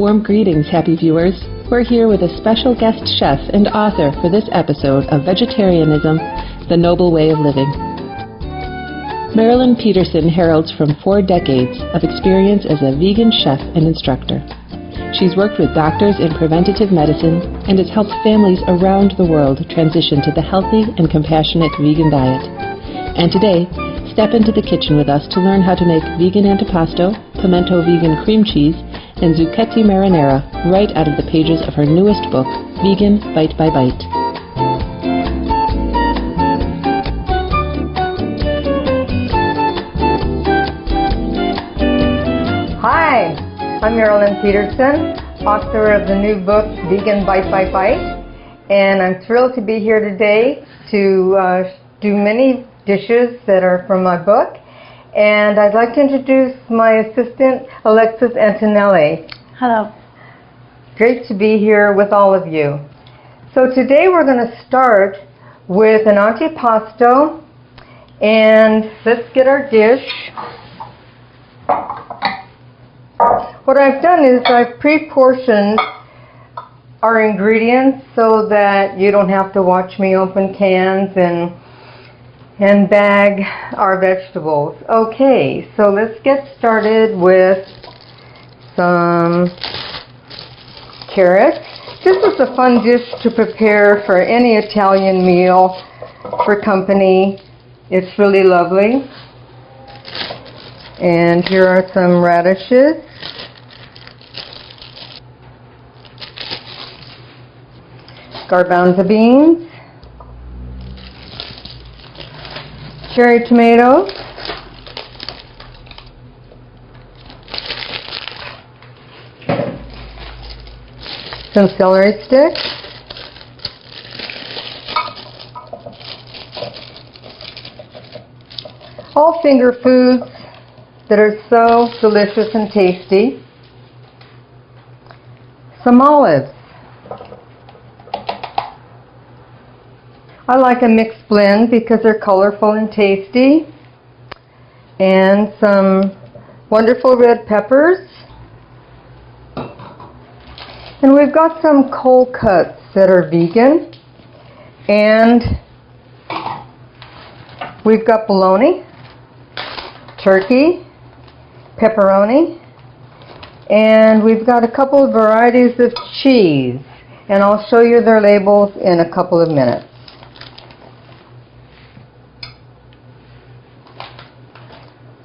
Warm greetings, happy viewers. We're here with a special guest chef and author for this episode of Vegetarianism, the Noble Way of Living. Marilyn Peterson heralds from 4 decades of experience as a vegan chef and instructor. She's worked with doctors in preventative medicine and has helped families around the world transition to the healthy and compassionate vegan diet. And today, step into the kitchen with us to learn how to make vegan antipasto, pimento vegan cream cheese, and zucchetti marinara right out of the pages of her newest book, Vegan Bite by Bite. Hi, I'm Marilyn Peterson, author of the new book, Vegan Bite by Bite, and I'm thrilled to be here today to do many dishes that are from my book. And I'd like to introduce my assistant, Alexis Antonelli. Hello. Great to be here with all of you. So today we're going to start with an antipasto, and let's get our dish. What I've done is I've pre-portioned our ingredients so that you don't have to watch me open cans and bag our vegetables. Okay, so let's get started with some carrots. This is a fun dish to prepare for any Italian meal for company. It's really lovely. And here are some radishes. Garbanzo beans. Cherry tomatoes, some celery sticks, all finger foods that are so delicious and tasty, some olives. I like a mixed blend because they're colorful and tasty. And some wonderful red peppers. And we've got some cold cuts that are vegan. And we've got bologna, turkey, pepperoni, and we've got a couple of varieties of cheese. And I'll show you their labels in a couple of minutes.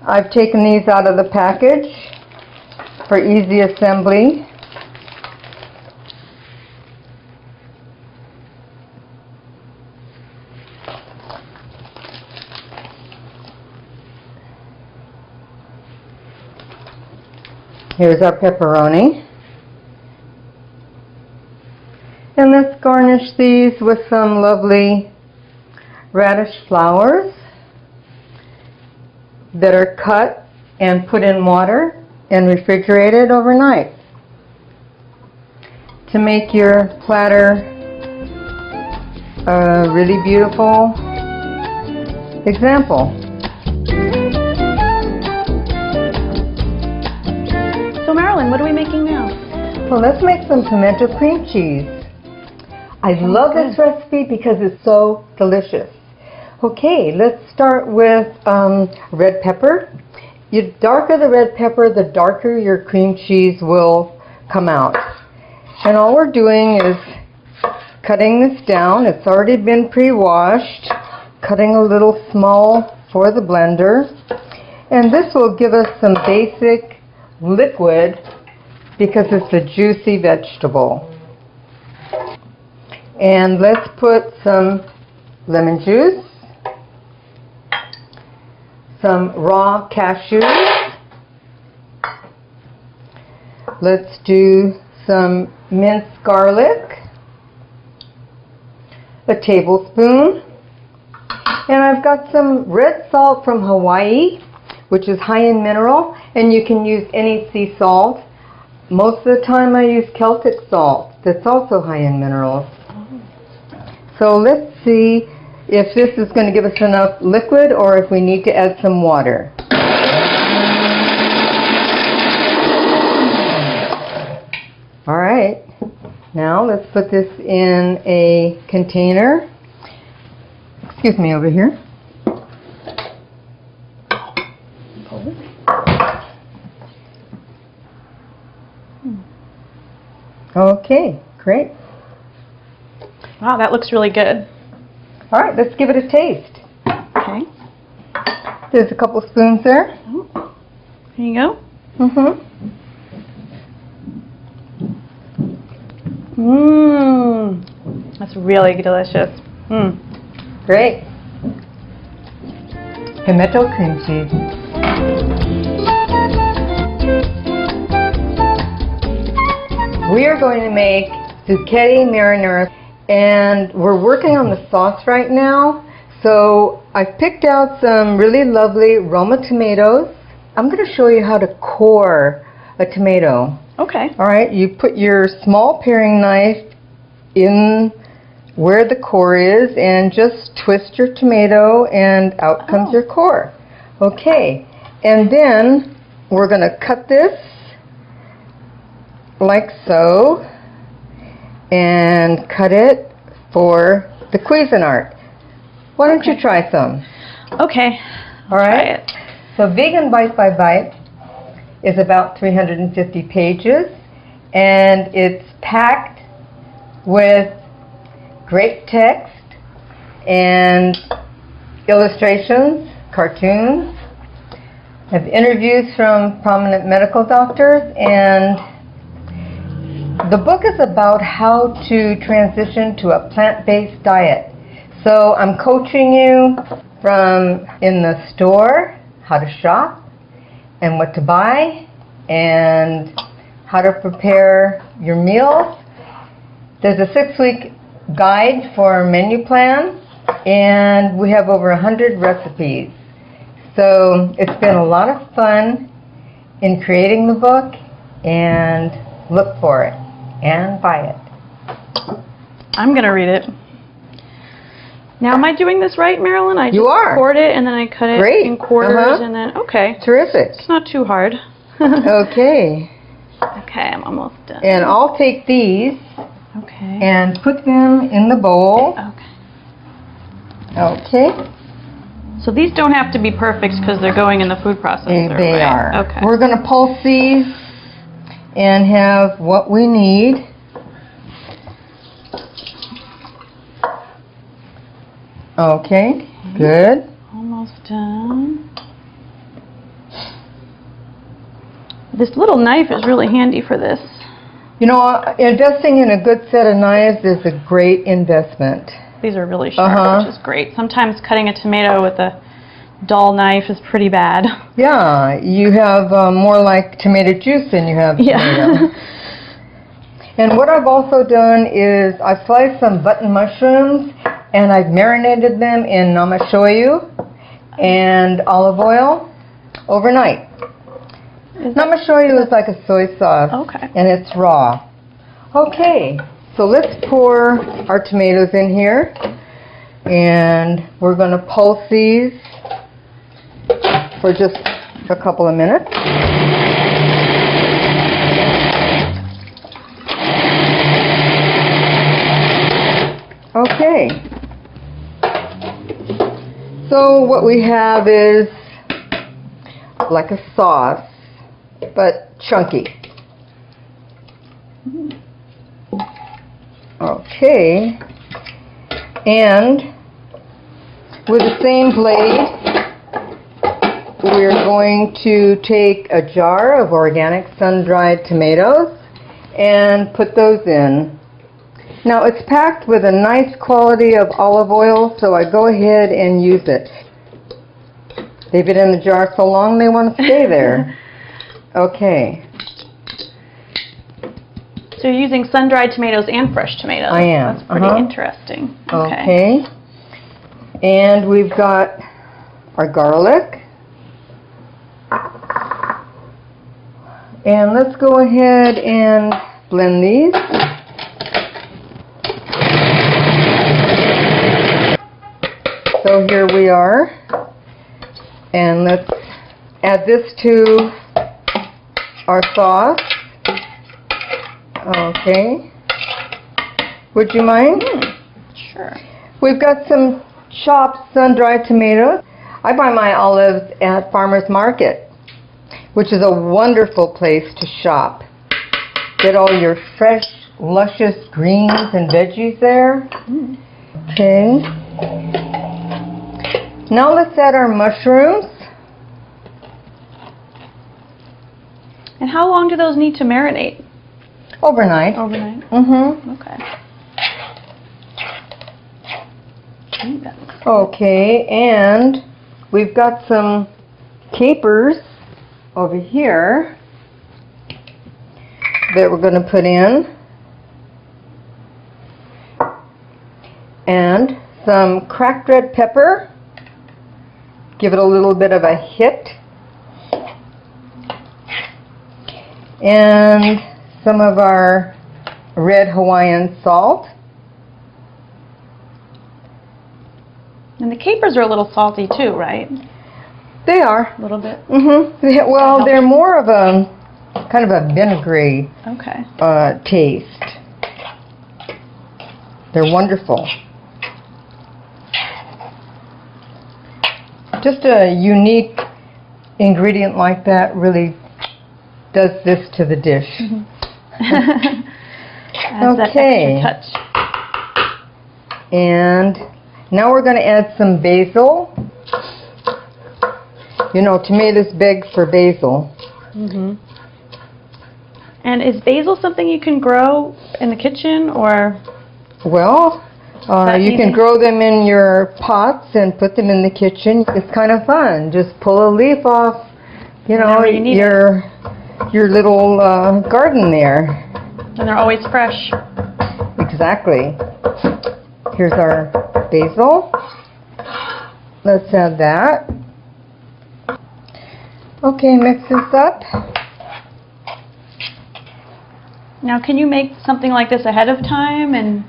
I've taken these out of the package for easy assembly. Here's our pepperoni. And let's garnish these with some lovely radish flowers that are cut and put in water and refrigerated overnight to make your platter a really beautiful example. So Marilyn, what are we making now? Well, let's make some pimento cream cheese. I love this recipe because it's so delicious. Okay, let's start with red pepper. The darker the red pepper, the darker your cream cheese will come out. And all we're doing is cutting this down. It's already been pre-washed, cutting a little small for the blender. And this will give us some basic liquid because it's a juicy vegetable. And let's put some lemon juice, some raw cashews. Let's do some minced garlic, a tablespoon, and I've got some red salt from Hawaii, which is high in mineral, and you can use any sea salt. Most of the time I use Celtic salt that's also high in minerals. So let's see if this is going to give us enough liquid or if we need to add some water. All right. Now let's put this in a container. Excuse me, over here. Okay, great. Wow, that looks really good. All right, let's give it a taste. Okay. There's a couple spoons there. Oh, here you go. That's really delicious. Great. Pimento cream cheese. We are going to make zucchini marinara, and we're working on the sauce right now. So I've picked out some really lovely Roma tomatoes. I'm going to show you how to core a tomato. Okay. All right, you put your small paring knife in where the core is and just twist your tomato and out comes your core. Okay, and then we're going to cut this like so and cut it for the Cuisinart. Why don't you try some? Okay. All right. Try it. So Vegan Bite by Bite is about 350 pages, and it's packed with great text and illustrations, cartoons, have interviews from prominent medical doctors, and the book is about how to transition to a plant-based diet. So I'm coaching you from in the store, how to shop, and what to buy, and how to prepare your meals. There's a 6-week guide for menu plans, and we have over 100 recipes. So it's been a lot of fun in creating the book, and look for it and buy it. I'm going to read it. Now, am I doing this right, Marilyn? I just You are. cord it and then I cut it Great. in quarters and then, okay. Terrific. It's not too hard. Okay. Okay, I'm almost done. And I'll take these Okay. and put them in the bowl. Okay. Okay. So these don't have to be perfect because they're going in the food processor, They right? are. Okay. We're going to pulse these and have what we need. Okay, good. Almost done. This little knife is really handy for this. You know, investing in a good set of knives is a great investment. These are really sharp, which is great. Sometimes cutting a tomato with a dull knife is pretty bad. Yeah, you have more like tomato juice than you have tomato. And what I've also done is I've sliced some button mushrooms and I've marinated them in namashoyu and olive oil overnight. Namashoyu is like a soy sauce, and it's raw. Okay, so let's pour our tomatoes in here, and we're going to pulse these for just a couple of minutes. Okay, so what we have is like a sauce, but chunky. Okay, and with the same blade, we're going to take a jar of organic sun-dried tomatoes and put those in. Now it's packed with a nice quality of olive oil, so I go ahead and use it. They've been in the jar so long they want to stay there. Okay. So you're using sun-dried tomatoes and fresh tomatoes. I am. That's pretty interesting. Okay. And we've got our garlic. And let's go ahead and blend these. So here we are. And let's add this to our sauce. Okay. Would you mind? Sure. We've got some chopped sun-dried tomatoes. I buy my olives at Farmer's Market, which is a wonderful place to shop. Get all your fresh, luscious greens and veggies there. Okay. Now let's add our mushrooms. And how long do those need to marinate? Overnight. Overnight? Mm-hmm. Okay. Okay, and we've got some capers over here that we're going to put in. And some cracked red pepper. Give it a little bit of a hit. And some of our red Hawaiian salt. And the capers are a little salty too, right? They are. A little bit? Mm-hmm. Well, they're more of a kind of a vinegary taste. They're wonderful. Just a unique ingredient like that really does this to the dish. Adds that extra touch. And now we're going to add some basil. You know, tomatoes beg for basil. And is basil something you can grow in the kitchen, or? Well, you can grow them in your pots and put them in the kitchen. It's kind of fun. Just pull a leaf off, you know, your little garden there. And they're always fresh. Exactly. Here's our basil. Let's add that. Okay, mix this up. Now, can you make something like this ahead of time and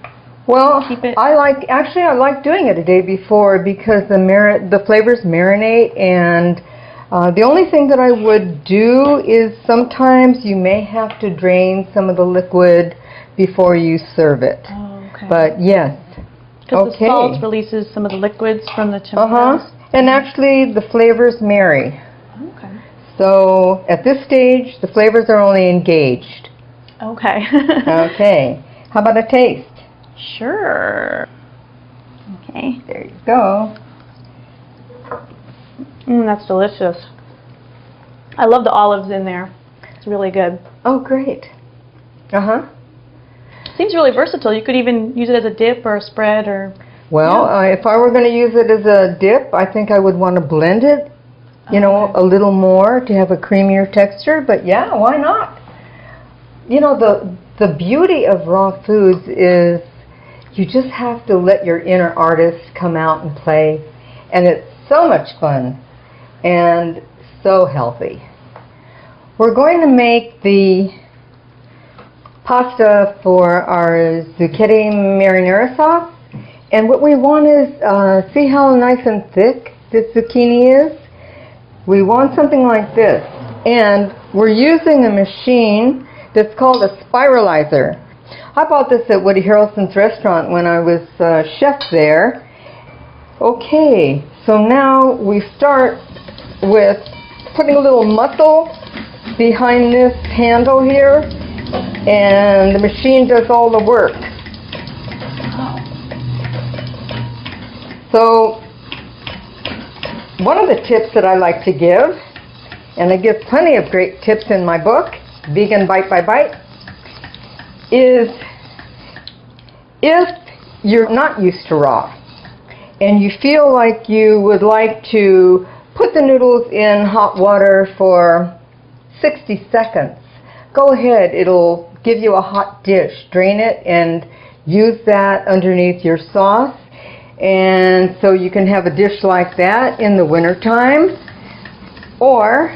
keep it? I like doing it a day before because the flavors marinate, and the only thing that I would do is sometimes you may have to drain some of the liquid before you serve it. Oh, okay. But yes. Because the salt releases some of the liquids from the tomatoes. And actually the flavors marry. Okay. So at this stage the flavors are only engaged. Okay. Okay. How about a taste? Sure. Okay. There you go. That's delicious. I love the olives in there. It's really good. Oh, great. Seems really versatile. You could even use it as a dip or a spread or... Well, if I were going to use it as a dip, I think I would want to blend it, you know, a little more to have a creamier texture. But yeah, why not? You know, the beauty of raw foods is you just have to let your inner artist come out and play. And it's so much fun and so healthy. We're going to make the pasta for our zucchini marinara sauce. And what we want is, see how nice and thick this zucchini is? We want something like this. And we're using a machine that's called a spiralizer. I bought this at Woody Harrelson's restaurant when I was chef there. Okay, so now we start with putting a little muscle behind this handle here, and the machine does all the work. So one of the tips that I like to give, and I give plenty of great tips in my book, Vegan Bite by Bite, is if you're not used to raw and you feel like you would like to put the noodles in hot water for 60 seconds, go ahead. It'll give you a hot dish. Drain it and use that underneath your sauce. And so you can have a dish like that in the wintertime, or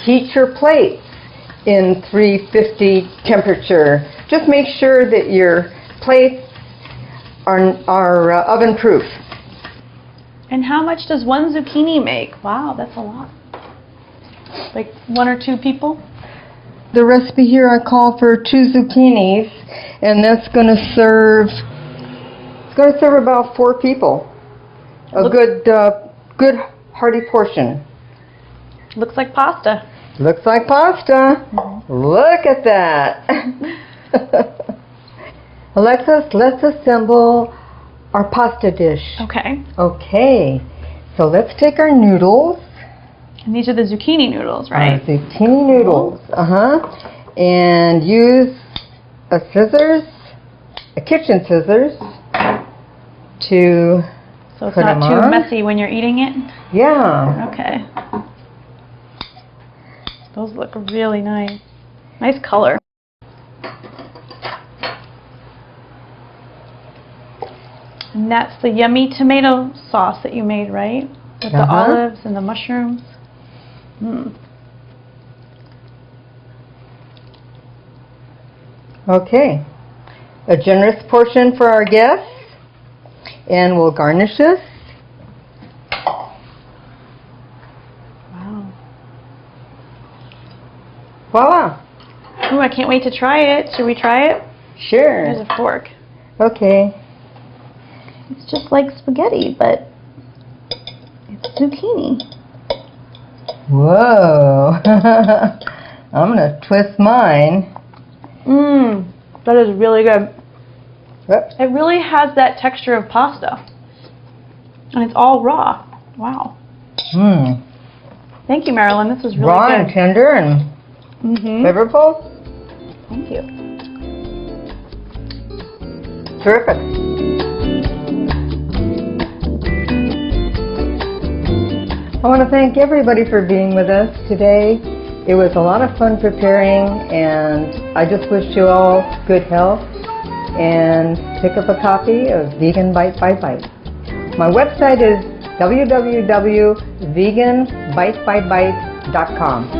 heat your plates in 350 temperature. Just make sure that your plates are oven proof. And how much does one zucchini make? Wow, that's a lot. Like 1 or 2 people? the recipe here I call for 2 zucchinis, and that's going to serve. It's going to serve about 4 people. A good hearty portion. Looks like pasta. Looks like pasta. Look at that. Alexis, let's assemble our pasta dish. Okay. Okay. So let's take our noodles. And these are the zucchini noodles, right? Zucchini noodles. And use a kitchen scissors to So it's put not them too on. messy when you're eating it? Yeah. Okay. Those look really nice. Nice color. And that's the yummy tomato sauce that you made, right? With the olives and the mushrooms. Okay. A generous portion for our guests. And we'll garnish this. Wow. Voila. Ooh, I can't wait to try it. Should we try it? Sure. There's a fork. Okay. It's just like spaghetti, but it's zucchini. Whoa. I'm going to twist mine. That is really good. Oops. It really has that texture of pasta. And it's all raw. Wow. Thank you, Marilyn. This was really Raw good. and tender and flavorful. Thank you. Terrific. I want to thank everybody for being with us today. It was a lot of fun preparing, and I just wish you all good health. And pick up a copy of Vegan Bite by Bite. My website is www.veganbitebybite.com.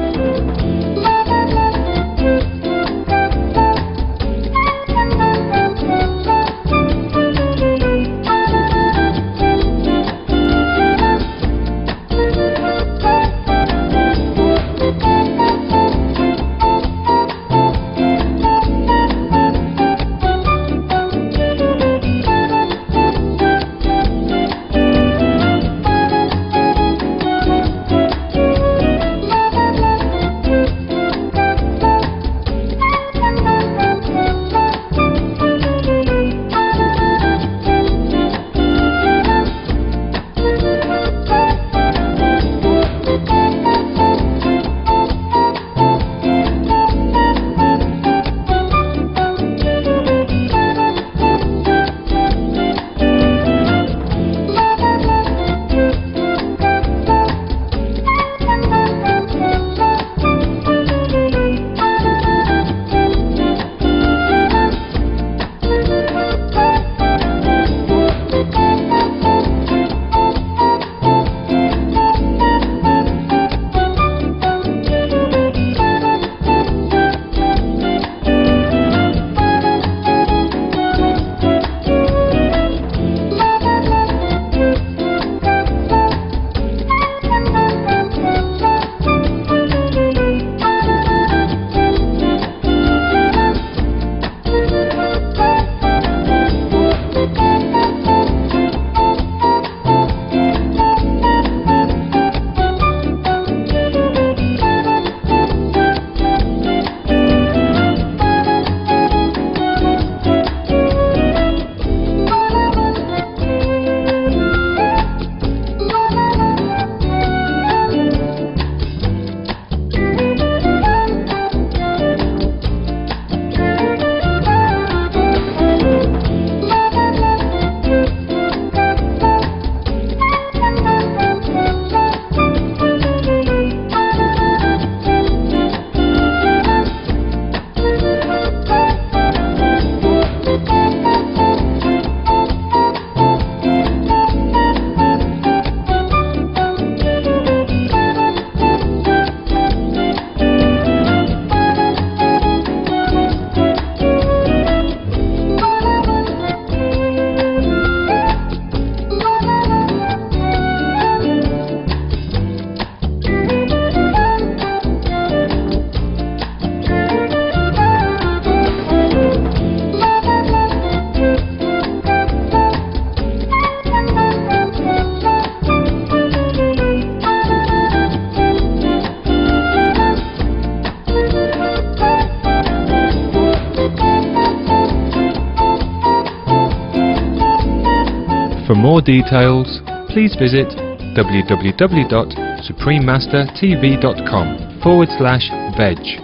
For more details, please visit www.suprememastertv.com/veg.